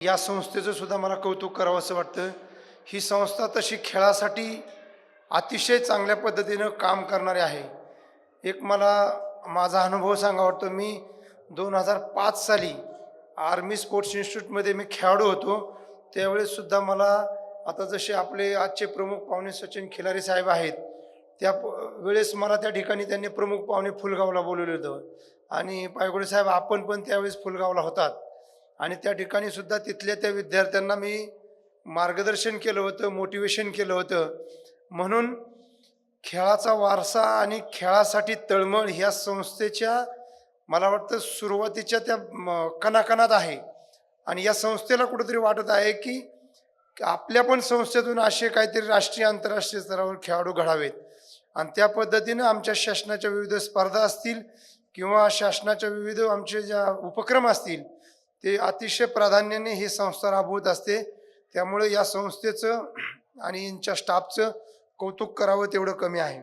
या संस्थेचं सुद्धा मला कौतुक करावंसं वाटतं. ही संस्था तशी खेळासाठी अतिशय चांगल्या पद्धतीनं काम करणारी आहे. एक मला माझा अनुभव सांगावा वाटतो. मी 2005 साली आर्मी स्पोर्ट्स इन्स्टिट्यूटमध्ये मी खेळाडू होतो. त्यावेळेससुद्धा मला आता जसे आपले आजचे प्रमुख पाहुणे सचिन खिलारी साहेब आहेत, वेळेस मला त्या ठिकाणी त्यांनी प्रमुख पाहुणे फुलगावला बोलवलं होतं आणि पायगुडे साहेब आपण पण त्यावेळेस फुलगावला होतात आणि त्या ठिकाणी सुद्धा तिथल्या त्या विद्यार्थ्यांना मी मार्गदर्शन केलं होतं, मोटिवेशन केलं होतं. म्हणून खेळाचा वारसा आणि खेळासाठी तळमळ ह्या संस्थेच्या मला वाटतं सुरुवातीच्या त्या कणाकणात आहे आणि या संस्थेला कुठंतरी वाटत आहे की आपल्या पण संस्थेतून असे काहीतरी राष्ट्रीय आंतरराष्ट्रीय स्तरावर खेळाडू घडावेत आणि त्या पद्धतीनं आमच्या शासनाच्या विविध स्पर्धा असतील किंवा शासनाच्या विविध आमचे ज्या उपक्रम असतील ते अतिशय प्राधान्याने ही संस्था राबवत असते. त्यामुळे या संस्थेचं आणि यांच्या स्टाफचं कौतुक करावं तेवढं कमी आहे.